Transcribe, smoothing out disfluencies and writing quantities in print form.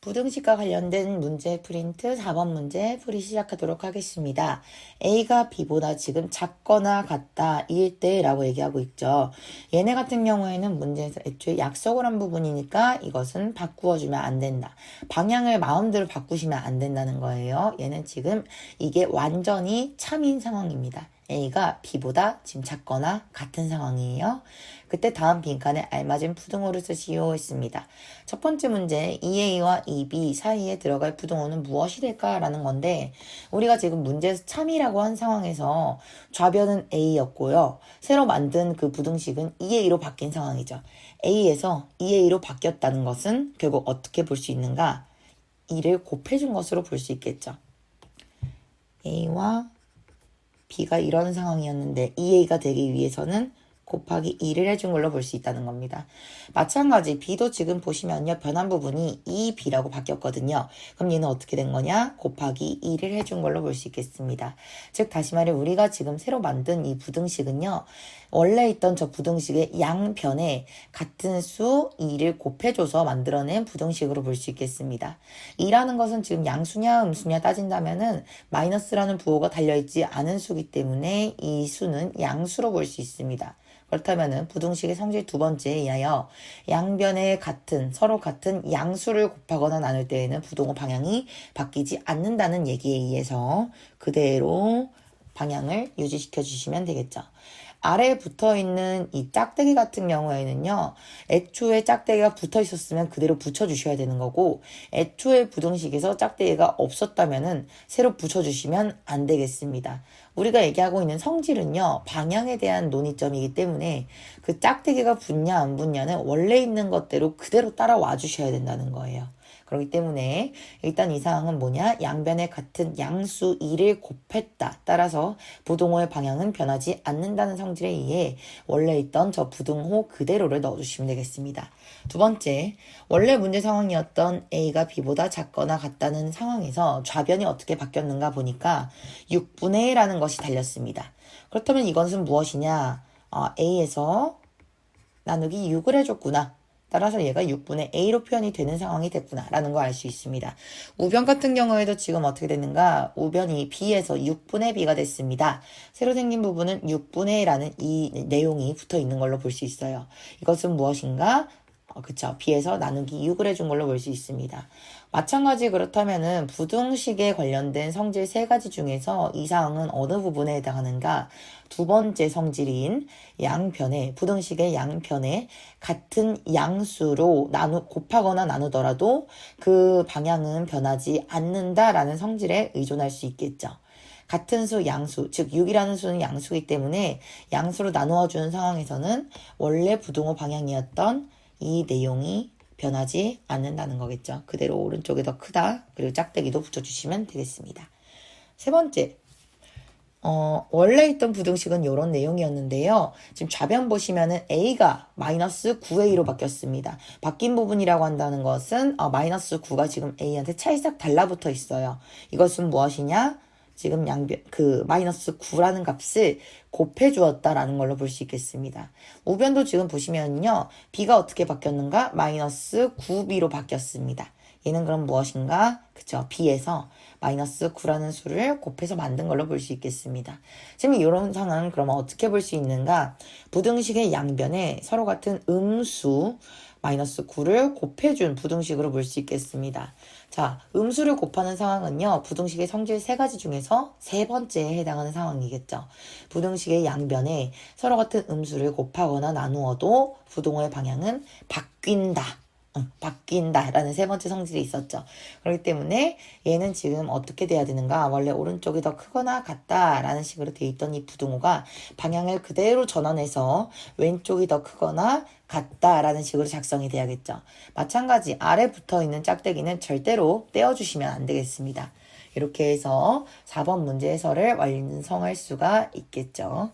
부등식과 관련된 문제 프린트 4번 문제 풀이 시작하도록 하겠습니다. A가 B보다 지금 작거나 같다 일 때라고 얘기하고 있죠. 얘네 같은 경우에는 문제에서 애초에 약속을 한 부분이니까 이것은 바꾸어주면 안 된다. 방향을 마음대로 바꾸시면 안 된다는 거예요. 얘는 지금 이게 완전히 참인 상황입니다. A가 B보다 지금 작거나 같은 상황이에요. 그때 다음 빈칸에 알맞은 부등호를 쓰시오 했습니다. 첫 번째 문제 2A와 2B 사이에 들어갈 부등호는 무엇이 될까라는 건데 우리가 지금 문제에서 참이라고 한 상황에서 좌변은 A였고요. 새로 만든 그 부등식은 2A로 바뀐 상황이죠. A에서 2A로 바뀌었다는 것은 결국 어떻게 볼 수 있는가? 2를 곱해준 것으로 볼 수 있겠죠. A와 B가 이런 상황이었는데 2A가 되기 위해서는 곱하기 2를 해준 걸로 볼 수 있다는 겁니다. 마찬가지 B도 지금 보시면요. 변한 부분이 2B라고 바뀌었거든요. 그럼 얘는 어떻게 된 거냐? 곱하기 2를 해준 걸로 볼 수 있겠습니다. 즉 다시 말해 우리가 지금 새로 만든 이 부등식은요. 원래 있던 저 부등식의 양변에 같은 수 2를 곱해줘서 만들어낸 부등식으로 볼 수 있겠습니다. 2라는 것은 지금 양수냐 음수냐 따진다면은 마이너스라는 부호가 달려있지 않은 수기 때문에 이 수는 양수로 볼 수 있습니다. 그렇다면 부등식의 성질 두 번째에 의하여 양변에 서로 같은 양수를 곱하거나 나눌 때에는 부등호 방향이 바뀌지 않는다는 얘기에 의해서 그대로 방향을 유지시켜 주시면 되겠죠. 아래에 붙어있는 이 짝대기 같은 경우에는요. 애초에 짝대기가 붙어있었으면 그대로 붙여주셔야 되는 거고 애초에 부등식에서 짝대기가 없었다면 새로 붙여주시면 안 되겠습니다. 우리가 얘기하고 있는 성질은요. 방향에 대한 논의점이기 때문에 그 짝대기가 붙냐 안 붙냐는 원래 있는 것대로 그대로 따라와 주셔야 된다는 거예요. 그렇기 때문에 일단 이 사항은 뭐냐? 양변에 같은 양수 2를 곱했다. 따라서 부등호의 방향은 변하지 않는다는 성질에 의해 원래 있던 저 부등호 그대로를 넣어주시면 되겠습니다. 두 번째, 원래 문제 상황이었던 A가 B보다 작거나 같다는 상황에서 좌변이 어떻게 바뀌었는가 보니까 6분의 1라는 것이 달렸습니다. 그렇다면 이것은 무엇이냐? A에서 나누기 6을 해줬구나. 따라서 얘가 6분의 A로 표현이 되는 상황이 됐구나 라는 걸 알 수 있습니다. 우변 같은 경우에도 지금 어떻게 됐는가? 우변이 B에서 6분의 B가 됐습니다. 새로 생긴 부분은 6분의 라는 이 내용이 붙어 있는 걸로 볼 수 있어요. 이것은 무엇인가? 그쵸. B에서 나누기 6을 해준 걸로 볼 수 있습니다. 마찬가지 그렇다면은 부등식에 관련된 성질 세 가지 중에서 이 사항은 어느 부분에 해당하는가? 두 번째 성질인 부등식의 양변에 같은 양수로 곱하거나 나누더라도 그 방향은 변하지 않는다라는 성질에 의존할 수 있겠죠. 같은 수 양수, 즉 6이라는 수는 양수이기 때문에 양수로 나누어 주는 상황에서는 원래 부등호 방향이었던 이 내용이 변하지 않는다는 거겠죠. 그대로 오른쪽이 더 크다. 그리고 짝대기도 붙여주시면 되겠습니다. 세 번째, 원래 있던 부등식은 이런 내용이었는데요. 지금 좌변 보시면은 A가 마이너스 9A로 바뀌었습니다. 바뀐 부분이라고 한다는 것은 마이너스 9가 지금 A한테 찰싹 달라붙어 있어요. 이것은 무엇이냐? 지금 마이너스 9라는 값을 곱해 주었다라는 걸로 볼 수 있겠습니다. 우변도 지금 보시면요. B가 어떻게 바뀌었는가? 마이너스 9B로 바뀌었습니다. 얘는 그럼 무엇인가? 그쵸. B에서 마이너스 9라는 수를 곱해서 만든 걸로 볼 수 있겠습니다. 지금 이런 상황은 그러면 어떻게 볼 수 있는가? 부등식의 양변에 서로 같은 음수 마이너스 9를 곱해준 부등식으로 볼 수 있겠습니다. 자, 음수를 곱하는 상황은요. 부등식의 성질 세 가지 중에서 세 번째에 해당하는 상황이겠죠. 부등식의 양변에 서로 같은 음수를 곱하거나 나누어도 부등호의 방향은 바뀐다라는 세 번째 성질이 있었죠. 그렇기 때문에 얘는 지금 어떻게 돼야 되는가? 원래 오른쪽이 더 크거나 같다라는 식으로 돼 있던 이 부등호가 방향을 그대로 전환해서 왼쪽이 더 크거나 같다라는 식으로 작성이 돼야겠죠. 마찬가지 아래 붙어 있는 짝대기는 절대로 떼어주시면 안 되겠습니다. 이렇게 해서 4번 문제 해설을 완성할 수가 있겠죠.